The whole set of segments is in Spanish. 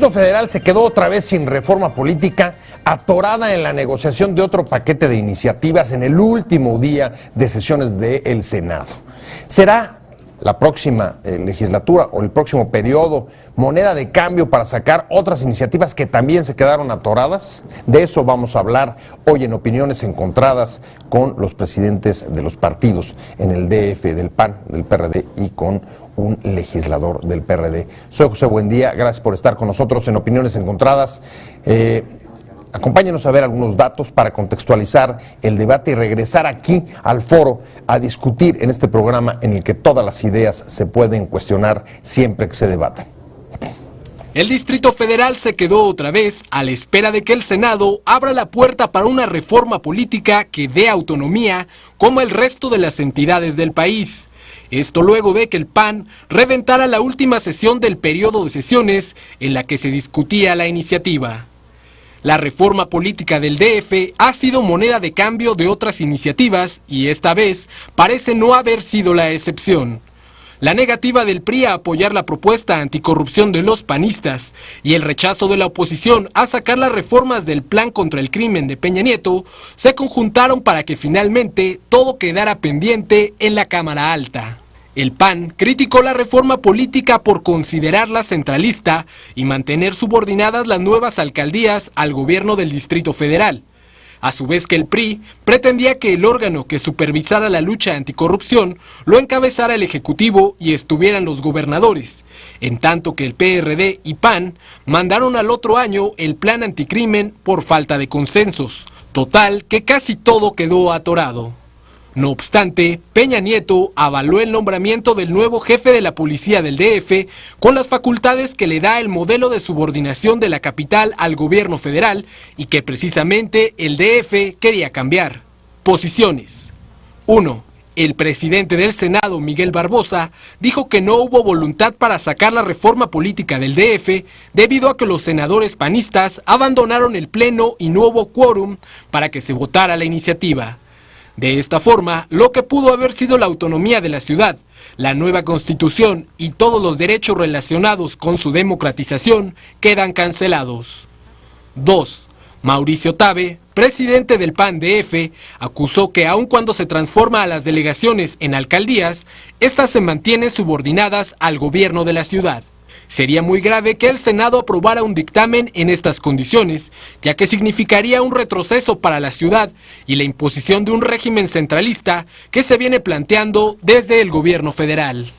Distrito Federal se quedó otra vez sin reforma política, atorada en la negociación de otro paquete de iniciativas en el último día de sesiones del Senado. ¿Será la próxima legislatura o el próximo periodo moneda de cambio para sacar otras iniciativas que también se quedaron atoradas? De eso vamos a hablar hoy en Opiniones Encontradas con los presidentes de los partidos en el DF, del PAN, del PRD y con un legislador del PRD. Soy José Buendía, gracias por estar con nosotros en Opiniones Encontradas. Acompáñenos a ver algunos datos para contextualizar el debate y regresar aquí al foro a discutir en este programa en el que todas las ideas se pueden cuestionar siempre que se debatan. El Distrito Federal se quedó otra vez a la espera de que el Senado abra la puerta para una reforma política que dé autonomía como el resto de las entidades del país. Esto luego de que el PAN reventara la última sesión del periodo de sesiones en la que se discutía la iniciativa. La reforma política del DF ha sido moneda de cambio de otras iniciativas y esta vez parece no haber sido la excepción. La negativa del PRI a apoyar la propuesta anticorrupción de los panistas y el rechazo de la oposición a sacar las reformas del plan contra el crimen de Peña Nieto se conjuntaron para que finalmente todo quedara pendiente en la Cámara Alta. El PAN criticó la reforma política por considerarla centralista y mantener subordinadas las nuevas alcaldías al gobierno del Distrito Federal. A su vez que el PRI pretendía que el órgano que supervisara la lucha anticorrupción lo encabezara el Ejecutivo y estuvieran los gobernadores, en tanto que el PRD y PAN mandaron al otro año el plan anticrimen por falta de consensos. Total que casi todo quedó atorado. No obstante, Peña Nieto avaló el nombramiento del nuevo jefe de la policía del DF con las facultades que le da el modelo de subordinación de la capital al gobierno federal y que precisamente el DF quería cambiar. Posiciones. 1. El presidente del Senado, Miguel Barbosa, dijo que no hubo voluntad para sacar la reforma política del DF debido a que los senadores panistas abandonaron el pleno y no hubo quórum para que se votara la iniciativa. De esta forma, lo que pudo haber sido la autonomía de la ciudad, la nueva constitución y todos los derechos relacionados con su democratización quedan cancelados. 2. Mauricio Tabe, presidente del PAN DF, acusó que aun cuando se transforma a las delegaciones en alcaldías, estas se mantienen subordinadas al gobierno de la ciudad. Sería muy grave que el Senado aprobara un dictamen en estas condiciones, ya que significaría un retroceso para la ciudad y la imposición de un régimen centralista que se viene planteando desde el gobierno federal.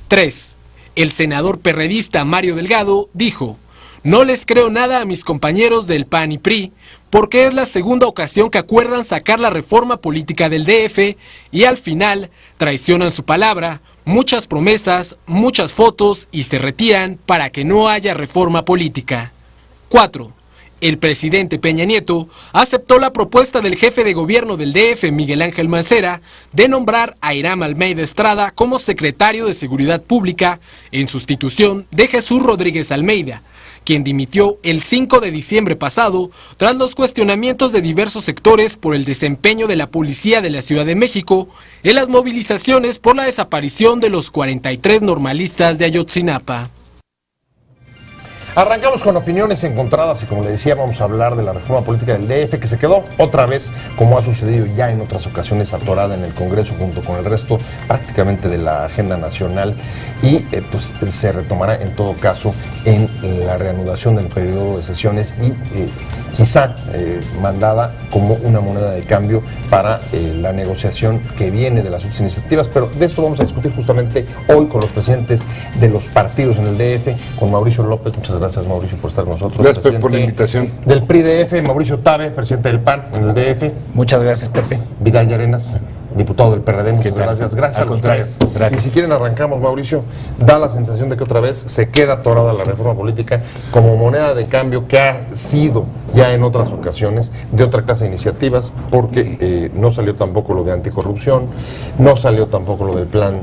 3. El senador perredista Mario Delgado dijo: "No les creo nada a mis compañeros del PAN y PRI, porque es la segunda ocasión que acuerdan sacar la reforma política del DF y al final traicionan su palabra, muchas promesas, muchas fotos y se retiran para que no haya reforma política". 4. El presidente Peña Nieto aceptó la propuesta del jefe de gobierno del DF, Miguel Ángel Mancera, de nombrar a Irán Almeida Estrada como secretario de Seguridad Pública en sustitución de Jesús Rodríguez Almeida, quien dimitió el 5 de diciembre pasado tras los cuestionamientos de diversos sectores por el desempeño de la policía de la Ciudad de México en las movilizaciones por la desaparición de los 43 normalistas de Ayotzinapa. Arrancamos con opiniones encontradas y como le decía vamos a hablar de la reforma política del DF que se quedó otra vez, como ha sucedido ya en otras ocasiones, atorada en el Congreso junto con el resto prácticamente de la agenda nacional y pues se retomará en todo caso en la reanudación del periodo de sesiones y quizá mandada como una moneda de cambio para la negociación que viene de las otras iniciativas, pero de esto vamos a discutir justamente hoy con los presidentes de los partidos en el DF, con Mauricio López. Muchas gracias, Mauricio, por estar con nosotros. Gracias, Pepe, por la invitación. Del PRI-DF, Mauricio Tabe, presidente del PAN en el DF. Muchas gracias, Pepe. Vidal Llarenas, diputado del PRD, muchas gracias. Gracias a ustedes. Gracias. Y si quieren arrancamos, Mauricio, da la sensación de que otra vez se queda atorada la reforma política como moneda de cambio que ha sido ya en otras ocasiones de otra clase de iniciativas, porque no salió tampoco lo de anticorrupción, no salió tampoco lo del plan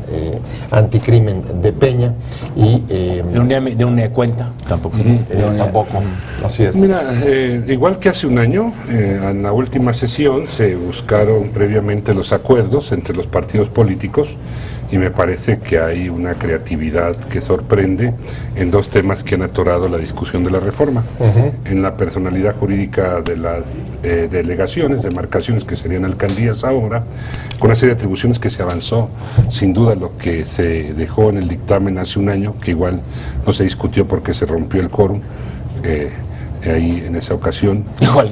anticrimen de Peña y de una cuenta tampoco. tampoco. Así es. Mira, igual que hace un año, en la última sesión se buscaron previamente los acuerdos entre los partidos políticos y me parece que hay una creatividad que sorprende en dos temas que han atorado la discusión de la reforma. En la personalidad jurídica de las delegaciones, demarcaciones que serían alcaldías ahora, con una serie de atribuciones que se avanzó, sin duda lo que se dejó en el dictamen hace un año, que igual no se discutió porque se rompió el quórum. Ahí en esa ocasión.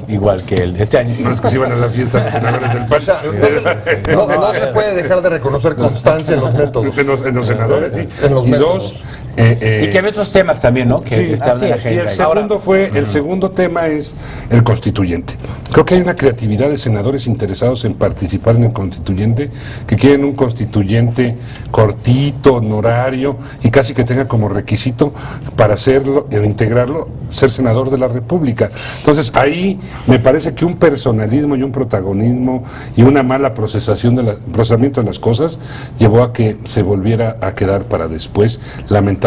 Igual que el de este año. No es que se iban a la fiesta los senadores del PAN. No se puede dejar de reconocer constancia en los métodos. En los senadores, sí. En los y métodos. dos, y que hay otros temas también, ¿no? Que sí, están en la y agenda. el segundo tema es el constituyente. Creo que hay una creatividad de senadores interesados en participar en el constituyente, que quieren un constituyente cortito, honorario, y casi que tenga como requisito para hacerlo, integrarlo, ser senador de la República. Entonces ahí me parece que un personalismo y un protagonismo y una mala procesamiento de las cosas llevó a que se volviera a quedar para después, lamentablemente.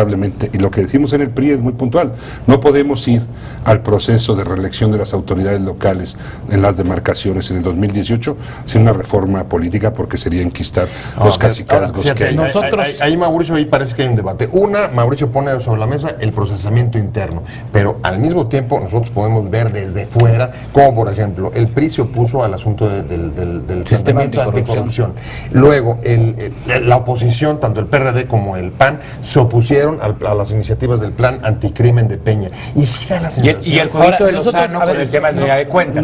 Y lo que decimos en el PRI es muy puntual. No podemos ir al proceso de reelección de las autoridades locales en las demarcaciones en el 2018 sin una reforma política, porque sería enquistar los cacicazgos que hay. Ahí Mauricio, ahí parece que hay un debate. Mauricio pone sobre la mesa el procesamiento interno, pero al mismo tiempo nosotros podemos ver desde fuera, como por ejemplo, el PRI se opuso al asunto del sistema anticorrupción. Luego, la oposición, tanto el PRD como el PAN, se opusieron a las iniciativas del plan anticrimen de Peña. Y sí da la sensación. Y el jueguito de Lozano con el tema de unidad de cuenta.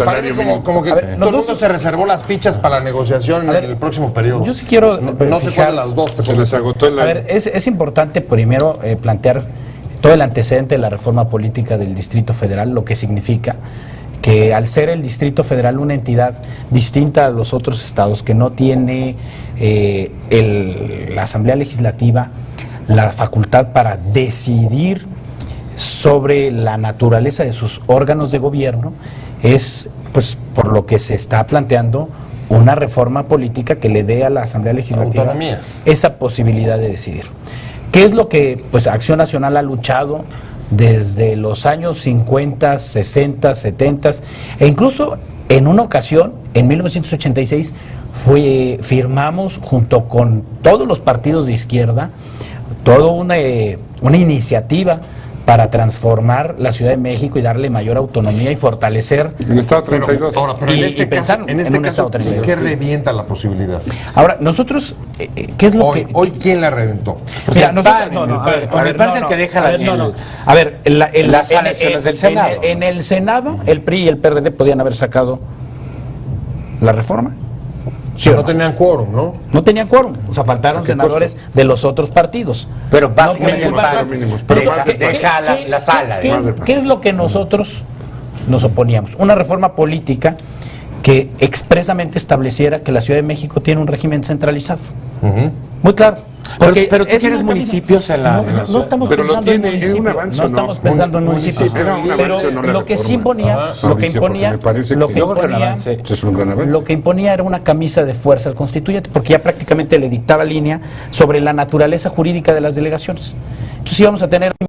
Parece como que todo el mundo se reservó las fichas para la negociación en el próximo periodo. Yo sí quiero no sé cuál de las dos. Se les agotó el... A ver, es importante primero plantear todo el antecedente de la reforma política del Distrito Federal, lo que significa que al ser el Distrito Federal una entidad distinta a los otros estados, que no tiene la Asamblea Legislativa la facultad para decidir sobre la naturaleza de sus órganos de gobierno, es pues por lo que se está planteando una reforma política que le dé a la Asamblea Legislativa autonomía, esa posibilidad de decidir. ¿Qué es lo que pues Acción Nacional ha luchado desde los años 50, 60, 70 e incluso en una ocasión, en 1986, firmamos junto con todos los partidos de izquierda toda una iniciativa para transformar la Ciudad de México y darle mayor autonomía y fortalecer el Estado 32. Pero en este caso, ¿qué revienta la posibilidad? Ahora, nosotros, ¿qué es lo que...? Hoy, ¿quién la reventó? O sea, me parece el que deja A ver, las elecciones del Senado. En el Senado, el PRI y el PRD podían haber sacado la reforma. Sí, no tenían quórum, ¿no? No tenían quórum, o sea, faltaron senadores de los otros partidos. Pero básicamente deja la sala. ¿Qué es lo que nosotros nos oponíamos? Una reforma política que expresamente estableciera que la Ciudad de México tiene un régimen centralizado. Muy claro. Porque, pero tú tienes municipios en la no estamos pensando en municipios, no estamos pensando en municipios, pero lo que sí imponía, lo que imponía era una camisa de fuerza al constituyente, porque ya prácticamente le dictaba línea sobre la naturaleza jurídica de las delegaciones. Entonces íbamos a tener un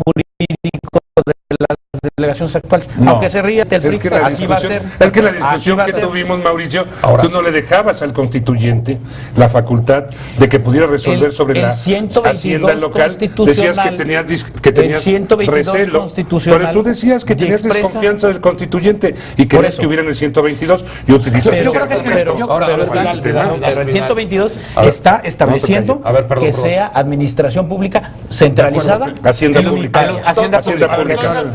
jurídico de las delegaciones actuales, aunque se ríe el PRI, así va a ser. Es que la discusión que tuvimos, Mauricio, tú no le dejabas al constituyente la facultad de que pudiera resolver sobre la hacienda local. Decías que tenías recelo, pero tú decías que tenías desconfianza del constituyente y querías que hubiera en el 122 y utilizas ese argumento. Pero el 122 está estableciendo que sea administración pública centralizada, Hacienda pública.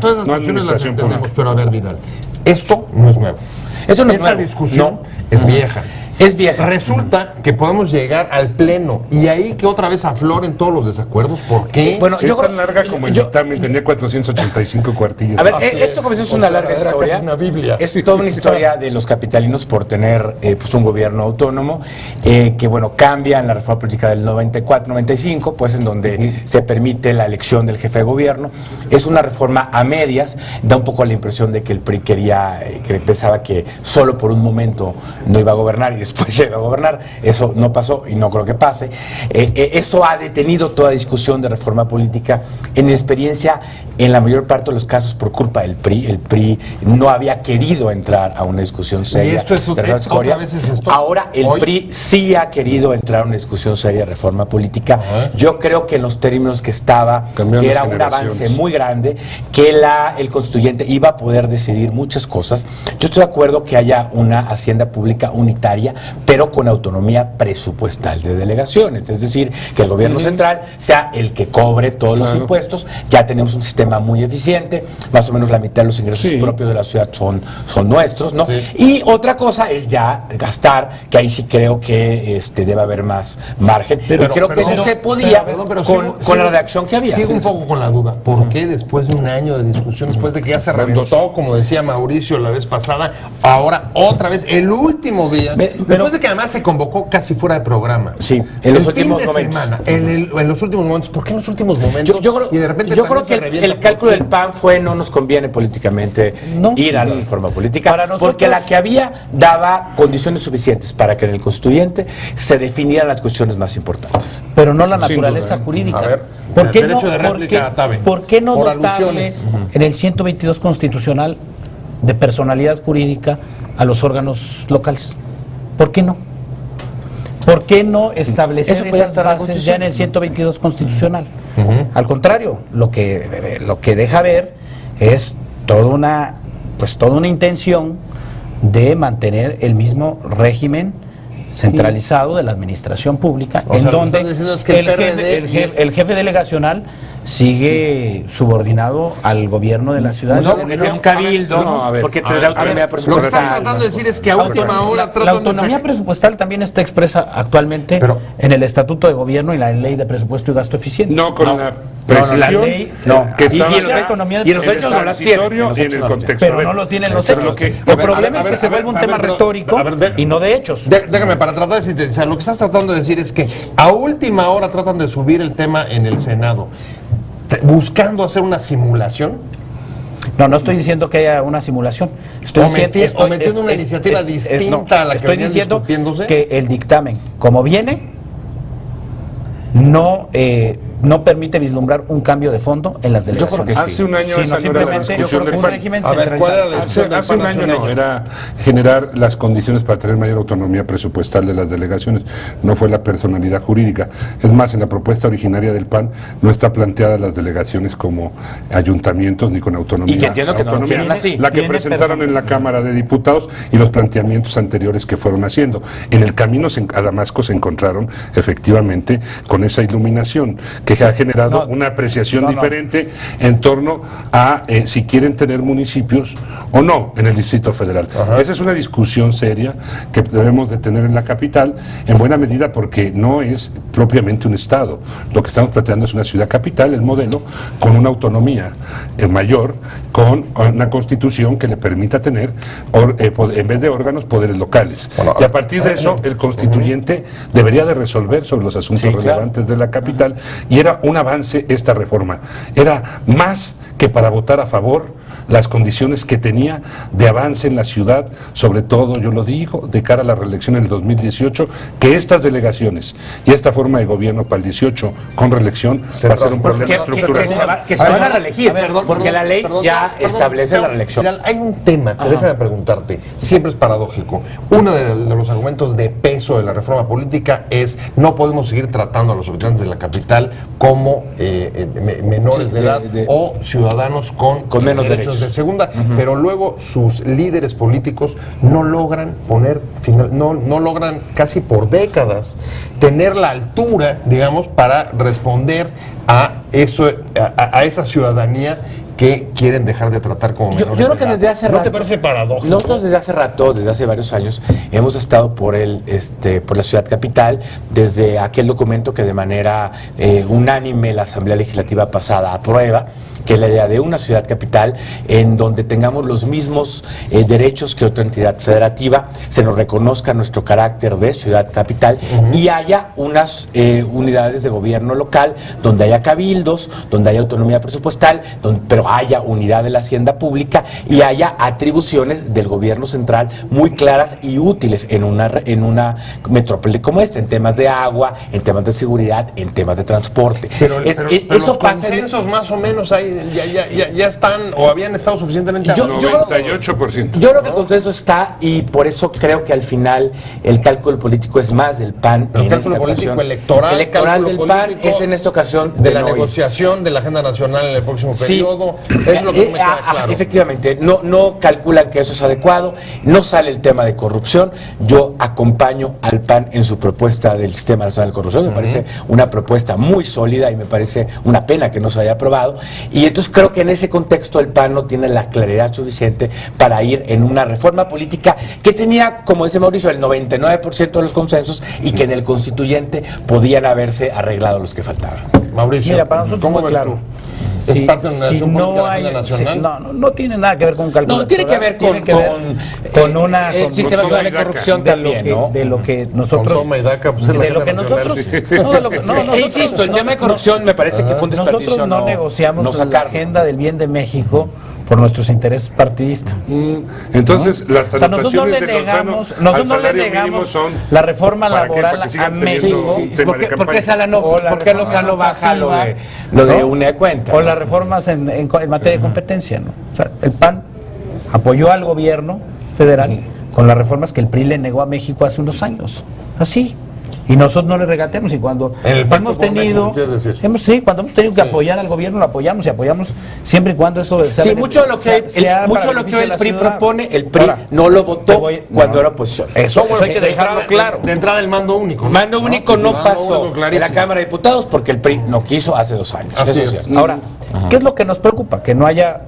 Todas las discusiones las entendemos, pero a ver, Vidal, esto no es nuevo. Esta discusión es vieja. Es vieja. Resulta que podemos llegar al pleno y ahí que otra vez afloren todos los desacuerdos. ¿Por qué? Bueno, Es tan larga como el dictamen, tenía 485 cuartillas. A ver, esto comenzó es una larga historia. Una Biblia. Es toda una historia de los capitalinos por tener pues un gobierno autónomo que, bueno, cambia en la reforma política del 94-95, pues en donde se permite la elección del jefe de gobierno. Es una reforma a medias, da un poco la impresión de que el PRI que pensaba que solo por un momento no iba a gobernar y después se iba a gobernar. Eso no pasó y no creo que pase. Eso ha detenido toda discusión de reforma política. En mi experiencia, en la mayor parte de los casos por culpa del PRI. El PRI no había querido entrar a una discusión seria. ¿Y esto es otra vez es esto? Ahora el PRI sí ha querido entrar a una discusión seria de reforma política. Yo creo que en los términos que estaba era un avance muy grande, que el constituyente iba a poder decidir muchas cosas. Yo estoy de acuerdo que haya una hacienda pública unitaria, pero con autonomía presupuestal de delegaciones, es decir, que el gobierno central sea el que cobre todos los impuestos. Ya tenemos un sistema muy eficiente, más o menos la mitad de los ingresos propios de la ciudad son nuestros, ¿no? Y otra cosa es ya gastar, que ahí sí creo que debe haber más margen, pero creo que eso se podía con la redacción que había. Sigo un poco con la duda, ¿por qué después de un año de discusión, después de que ya se reventó, como decía Mauricio la vez pasada, ahora otra vez, el último día, después de que además se convocó casi fuera de programa? Sí, en los últimos momentos. En los últimos momentos, ¿por qué en los últimos momentos? Yo creo que el cálculo del PAN fue: no nos conviene políticamente ir a la reforma política, porque la que había daba condiciones suficientes para que en el constituyente se definieran las cuestiones más importantes. Pero no la naturaleza jurídica. A ver, ¿por qué derecho de réplica, Tabe. ¿Por qué no Por dotarle alusiones. en el 122 constitucional de personalidad jurídica a los órganos locales? ¿Por qué no? ¿Por qué no establecer esas bases ya en el 122 constitucional? Al contrario, lo que deja ver es toda una intención de mantener el mismo régimen centralizado de la administración pública, en donde el jefe delegacional sigue subordinado al gobierno de la ciudad. No, porque tiene un cabildo, porque tendrá autonomía presupuestal. Lo que estás tratando de decir es que a última hora la autonomía presupuestal también está expresa actualmente en el Estatuto de Gobierno y la Ley de Presupuesto y Gasto Eficiente. No con la precisión la ley, que está y en los hechos no las tiene. y en el contexto. Pero no lo tienen los hechos. El problema es que se vuelve un tema retórico y no de hechos. Déjame, para tratar de sintetizar, lo que estás tratando de decir es que a última hora tratan de subir el tema en el Senado, buscando hacer una simulación. No estoy diciendo que haya una simulación. Estoy metiendo una iniciativa distinta a la que estoy venían diciendo discutiéndose. Que el dictamen, como viene, no permite vislumbrar un cambio de fondo en las delegaciones. Yo creo que hace un año esa no era la discusión del PAN. A ver, ¿cuál era la discusión del Hace un año no, era generar las condiciones para tener mayor autonomía presupuestal de las delegaciones. No fue la personalidad jurídica. Es más, en la propuesta originaria del PAN no está planteada las delegaciones como ayuntamientos ni con autonomía. Y que entiendo que no lo quieren así. La que presentaron en la Cámara de Diputados y los planteamientos anteriores que fueron haciendo. En el camino a Damasco se encontraron efectivamente con esa iluminación que ha generado una apreciación diferente en torno a si quieren tener municipios o no en el Distrito Federal. Esa es una discusión seria que debemos de tener en la capital, en buena medida porque no es propiamente un Estado. Lo que estamos planteando es una ciudad capital, el modelo, con una autonomía mayor, con una constitución que le permita tener, en vez de órganos, poderes locales. Y a partir de eso, el constituyente debería de resolver sobre los asuntos relevantes de la capital, y era un avance esta reforma. Era más que para votar a favor las condiciones que tenía de avance en la ciudad, sobre todo, yo lo digo, de cara a la reelección en el 2018, que estas delegaciones y esta forma de gobierno para el 18 con reelección va a ser un problema estructural. Que se van a reelegir, porque la ley ya establece la reelección. Hay un tema que déjame preguntarte, siempre es paradójico. Uno de los argumentos de peso de la reforma política es: no podemos seguir tratando a los habitantes de la capital como menores de edad o ciudadanos con menos derechos de segunda, pero luego sus líderes políticos no logran no logran casi por décadas tener la altura, digamos, para responder a eso, a esa ciudadanía que quieren dejar de tratar como menores Yo creo de que edad. desde hace rato. ¿No te parece paradójico? Nosotros desde hace rato, desde hace varios años, hemos estado por la ciudad capital, desde aquel documento que de manera unánime la Asamblea Legislativa pasada aprueba, que es la idea de una ciudad capital en donde tengamos los mismos derechos que otra entidad federativa, se nos reconozca nuestro carácter de ciudad capital y haya unas unidades de gobierno local donde haya cabildos, donde haya autonomía presupuestal, pero haya unidad de la hacienda pública y haya atribuciones del gobierno central muy claras y útiles en una metrópoli como esta, en temas de agua, en temas de seguridad, en temas de transporte. Pero eso los pasa consensos más o menos ahí ya están o habían estado suficientemente 98%. Yo creo que el consenso está y por eso creo que al final el cálculo político es más del PAN. El cálculo político electoral del PAN es en esta ocasión de la negociación de la agenda nacional en el próximo periodo. Eso es lo que me queda claro. Efectivamente, no calculan que eso es adecuado, no sale el tema de corrupción. Yo acompaño al PAN en su propuesta del Sistema Nacional de Corrupción, me parece una propuesta muy sólida y me parece una pena que no se haya aprobado. Y entonces creo que en ese contexto el PAN no tiene la claridad suficiente para ir en una reforma política que tenía, como dice Mauricio, el 99% de los consensos y que en el constituyente podían haberse arreglado los que faltaban. Mauricio, mira, para nosotros ¿cómo muy ves claro. tú? ¿Es parte de una acción política de la agenda nacional? No tiene nada que ver con un cálculo. No, tiene que ver con una el sistema nacional de corrupción también, ¿no? De lo que nosotros... Con Soma y Daca, pues es la de lo que agenda nosotros... nacional. Insisto, el tema de corrupción me parece que fue un desperdicio. Nosotros no negociamos la agenda del bien de México por nuestros intereses partidistas. Entonces, las anotaciones de Lozano al salario mínimo son la reforma ¿para qué? laboral ¿Para que sigan a teniendo México. un tema de ¿Por qué campaña? Lozano baja lo de unidad de cuenta? O las reformas en materia de competencia, ¿no? O sea, el PAN apoyó al gobierno federal con las reformas que el PRI le negó a México hace unos años. Así. Y nosotros no le regateamos, y cuando hemos tenido que apoyar al gobierno, lo apoyamos y apoyamos siempre y cuando eso sea mucho de lo que el PRI propone, el PRI no lo votó cuando era oposición. Eso hay que dejarlo claro. De entrada el mando único. Mando único no pasó en la Cámara de Diputados porque el PRI no quiso hace 2 años. Así es. Ahora, ¿qué es lo que nos preocupa? Que no haya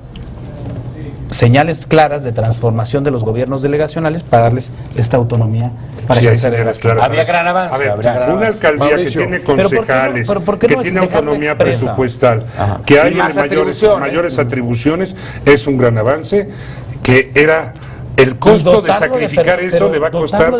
señales claras de transformación de los gobiernos delegacionales para darles esta autonomía. Para Sí, hay señales claras. Había gran avance. Una alcaldía Mauricio, que tiene concejales, que tiene autonomía presupuestal, que hay mayores atribuciones, es un gran avance, que era... El costo de sacrificar eso le va a costar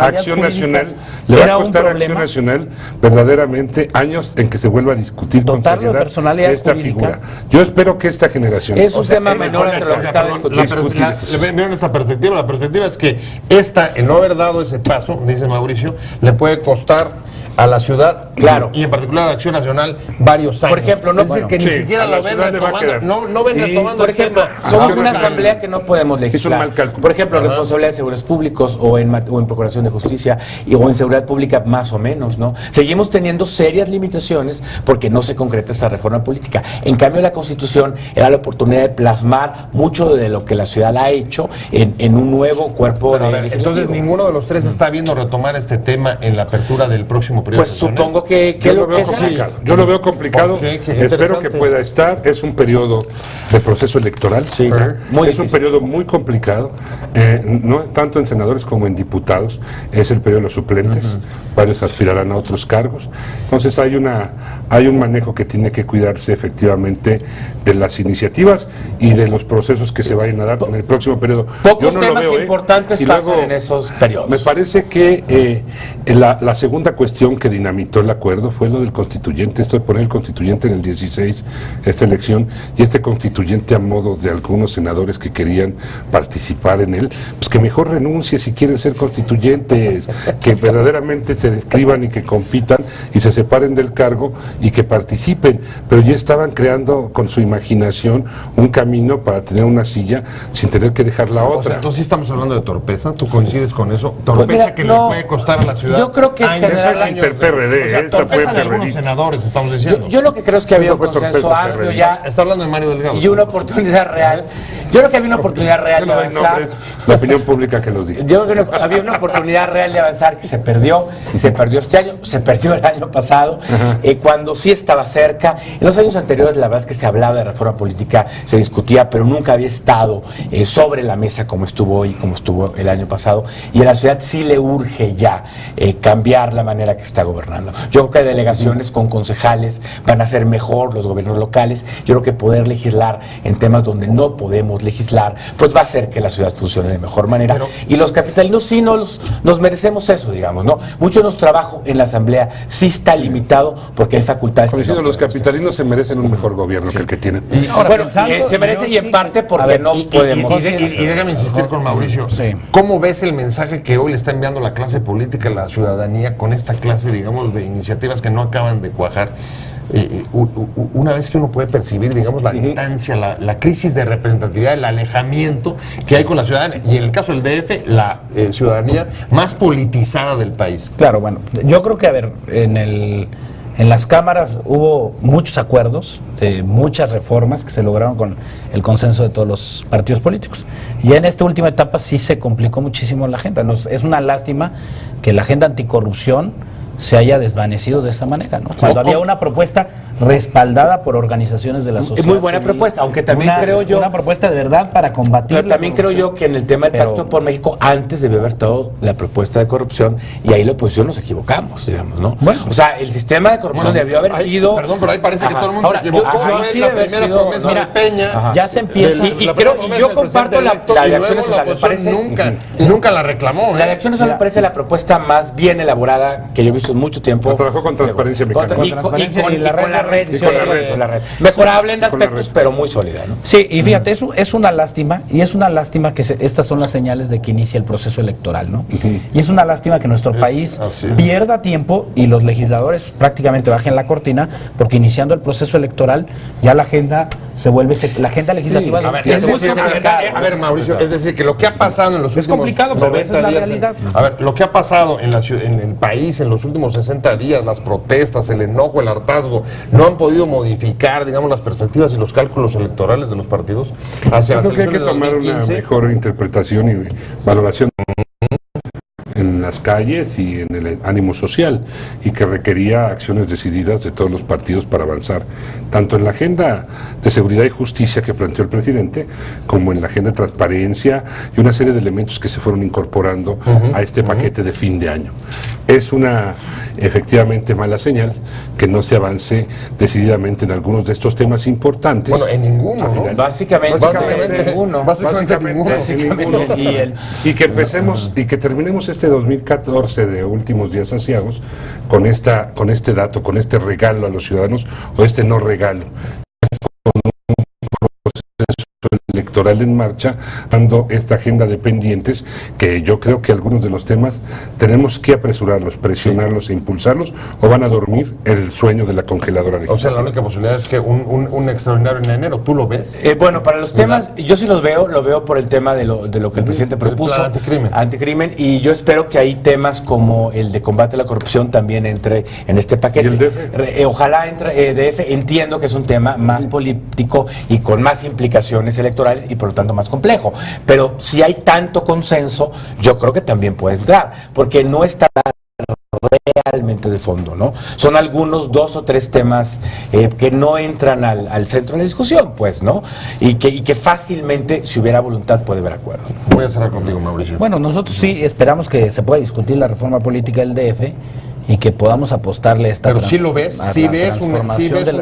Acción Nacional, le va a costar a Acción Nacional verdaderamente años en que se vuelva a discutir con seriedad esta figura. Yo espero que esta generación... Es un tema menor entre lo que está discutiendo. Vieron esta perspectiva. La perspectiva es que el no haber dado ese paso, dice Mauricio, le puede costar a la ciudad, y en particular a Acción Nacional, varios años. Por ejemplo, es decir, que ni siquiera lo ven retomando, no ven retomando por ejemplo, el tema. somos una asamblea que no podemos legislar. Es un mal cálculo. Por ejemplo, responsabilidad de seguros públicos o en Procuración de Justicia o en Seguridad Pública más o menos, ¿no? Seguimos teniendo serias limitaciones porque no se concreta esta reforma política. En cambio, la Constitución era la oportunidad de plasmar mucho de lo que la ciudad ha hecho en un nuevo cuerpo de legislativo. Entonces, ninguno de los tres está viendo retomar este tema en la apertura del próximo periodo. Pues supongo que yo lo veo complicado. Yo lo veo complicado. Espero que pueda estar. Es un periodo de proceso electoral. Sí, es un periodo muy complicado. No tanto en senadores como en diputados. Es el periodo de los suplentes. Varios aspirarán a otros cargos. Entonces hay un manejo que tiene que cuidarse efectivamente de las iniciativas y de los procesos que se vayan a dar en el próximo periodo. Pocos temas importantes pasan en esos periodos. Me parece que la segunda cuestión que dinamitó el acuerdo fue lo del constituyente, esto de poner el constituyente en el 16, esta elección, y este constituyente a modo de algunos senadores que querían participar en él, pues que mejor renuncie si quieren ser constituyentes, que verdaderamente se describan y que compitan y se separen del cargo y que participen, pero ya estaban creando con su imaginación un camino para tener una silla sin tener que dejar la otra. O sea, entonces sí estamos hablando de torpeza, ¿tú coincides con eso? Torpeza que le puede costar a la ciudad. Yo creo que PRD, o sea, torpeza de algunos senadores, estamos diciendo. Yo lo que creo es que había un consenso amplio ya. Está hablando de Mario Delgado. Y una oportunidad real Yo creo que había una oportunidad real de avanzar. La opinión pública que los diga. Yo creo que había una oportunidad real de avanzar que se perdió, y se perdió este año, se perdió el año pasado, cuando sí estaba cerca. En los años anteriores la verdad es que se hablaba de reforma política, se discutía, pero nunca había estado sobre la mesa como estuvo hoy, como estuvo el año pasado, y a la ciudad sí le urge ya cambiar la manera que está gobernando. Yo creo que delegaciones con concejales van a ser mejor los gobiernos locales. Yo creo que poder legislar en temas donde no podemos legislar, pues va a hacer que la ciudad funcione de mejor manera. Y los capitalinos sí nos merecemos eso, digamos, ¿no? Mucho de nuestro trabajo en la Asamblea sí está limitado porque hay facultades. Coincido, los capitalinos se merecen un mejor gobierno que el que tienen. Y ahora, bueno, se merece y en parte porque no podemos. Y déjame insistir con Mauricio. ¿Cómo ves el mensaje que hoy le está enviando la clase política a la ciudadanía con esta clase, digamos, de iniciativas que no acaban de cuajar? Una vez que uno puede percibir, digamos, la distancia, la crisis de representatividad, el alejamiento que hay con la ciudadanía, y en el caso del DF, la ciudadanía más politizada del país. Claro, bueno, yo creo que, a ver, en las cámaras hubo muchos acuerdos, muchas reformas que se lograron con el consenso de todos los partidos políticos. Y en esta última etapa sí se complicó muchísimo la agenda. Es una lástima que la agenda anticorrupción se haya desvanecido de esa manera, ¿no? Cuando había una propuesta respaldada por organizaciones de la sociedad. Es muy buena propuesta, aunque también creo yo... Una propuesta de verdad para combatir. Pero también creo yo que en el tema del Pacto por México, antes debió haber estado la propuesta de corrupción, y ahí la oposición nos equivocamos, digamos, ¿no? Bueno, o sea, el sistema de corrupción debió haber sido... Perdón, pero ahí parece que todo el mundo se equivocó. Yo sí la primera promesa de Peña. Ya se empieza... Y yo comparto la de Acción Nacional. Me parece, nunca la reclamó. La de Acción Nacional me parece la propuesta más bien elaborada que yo he visto en mucho tiempo. Trabajó con transparencia mecánica. Y con la red. Mejorable en aspectos, pero muy sólida, ¿no? Sí, y fíjate, eso es una lástima, y es una lástima que estas son las señales de que inicia el proceso electoral, ¿no? Y es una lástima que nuestro país pierda tiempo y los legisladores prácticamente bajen la cortina, porque iniciando el proceso electoral ya la agenda se vuelve, la agenda legislativa... A ver, Mauricio, es decir, que lo que ha pasado en los últimos 90 días... A ver, lo que ha pasado en el país en los últimos 60 días, las protestas, el enojo, el hartazgo, no han podido modificar, digamos, las perspectivas y los cálculos electorales de los partidos hacia las elecciones de 2015. Creo que hay que tomar una mejor interpretación y valoración en las calles y en el ánimo social, y que requería acciones decididas de todos los partidos para avanzar, tanto en la agenda de seguridad y justicia que planteó el presidente, como en la agenda de transparencia y una serie de elementos que se fueron incorporando a este paquete de fin de año. Es una efectivamente mala señal que no se avance decididamente en algunos de estos temas importantes. Bueno, en ninguno, ¿no? Básicamente ninguno. Y que empecemos y que terminemos este 2014 de últimos días asiagos con este dato, con este regalo a los ciudadanos, o este no regalo, con un proceso electoral en marcha, dando esta agenda de pendientes, que yo creo que algunos de los temas tenemos que apresurarlos, presionarlos e impulsarlos, o van a dormir el sueño de la congeladora legislativa. O sea, la única posibilidad es que un extraordinario en enero. ¿Tú lo ves? Bueno, para los temas, yo sí lo veo por el tema de lo que el presidente propuso, anticrimen, y yo espero que hay temas como el de combate a la corrupción también entre en este paquete. ¿Y el DF? Ojalá entre DF. Entiendo que es un tema más político y con más implicaciones electorales, y por lo tanto más complejo, pero si hay tanto consenso, yo creo que también puede entrar, porque no está realmente de fondo, ¿no? Son algunos 2 o 3 temas que no entran al centro de la discusión, pues, ¿no? Y que fácilmente, si hubiera voluntad, puede haber acuerdo. Voy a cerrar contigo, Mauricio. Bueno, nosotros sí esperamos que se pueda discutir la reforma política del DF y que podamos apostarle a esta Pero sí lo ves, sí ves un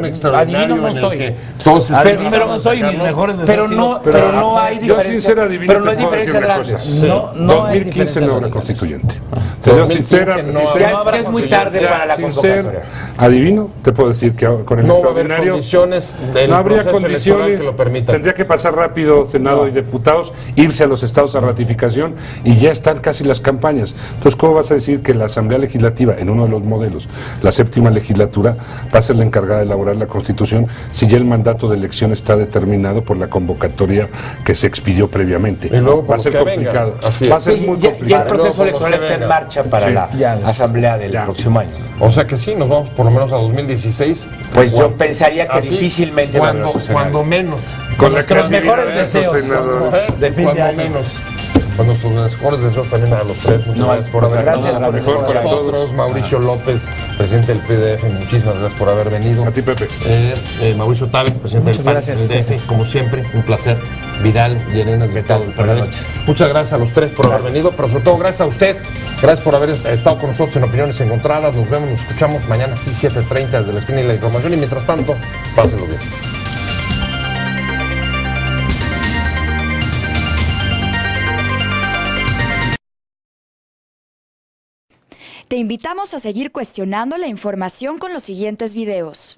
extraordinario no en soy. el que todos pero no soy mis mejores pero no hay diferencia. Yo sincero adivino, pero no hay diferencia grande. No 2015 no habrá constituyente. Señor sincera, ya es muy tarde para la convocatoria. Adivino, te puedo decir que con el extraordinario no habría condiciones que lo permitan. Tendría que pasar rápido Senado y diputados, irse a los estados a ratificación, y ya están casi las campañas. Entonces, ¿cómo vas a decir que la Asamblea Legislativa en uno de los modelos, la séptima legislatura va a ser la encargada de elaborar la Constitución si ya el mandato de elección está determinado por la convocatoria que se expidió previamente. Y luego va a ser complicado. Va a ser muy complicado. Ya el proceso electoral está en marcha para la asamblea del próximo año. O sea que sí, nos vamos por lo menos a 2016. Pues yo pensaría que difícilmente cuando menos. Con nuestros mejores deseos. De fin de año. Menos. Con nuestros mejores deseos también a los tres. Muchas gracias por haber estado con nosotros. Mauricio López, presidente del PRI-DF, muchísimas gracias por haber venido. A ti, Pepe. Mauricio Tabe, presidente del PAN-DF, como siempre, un placer. Vidal y Arenas de todo el PRD. Muchas gracias a los tres por haber venido, pero sobre todo gracias a usted. Gracias por haber estado con nosotros en Opiniones Encontradas. Nos vemos, nos escuchamos mañana aquí 7:30 desde la esquina y la información. Y mientras tanto, pásenlo bien. Te invitamos a seguir cuestionando la información con los siguientes videos.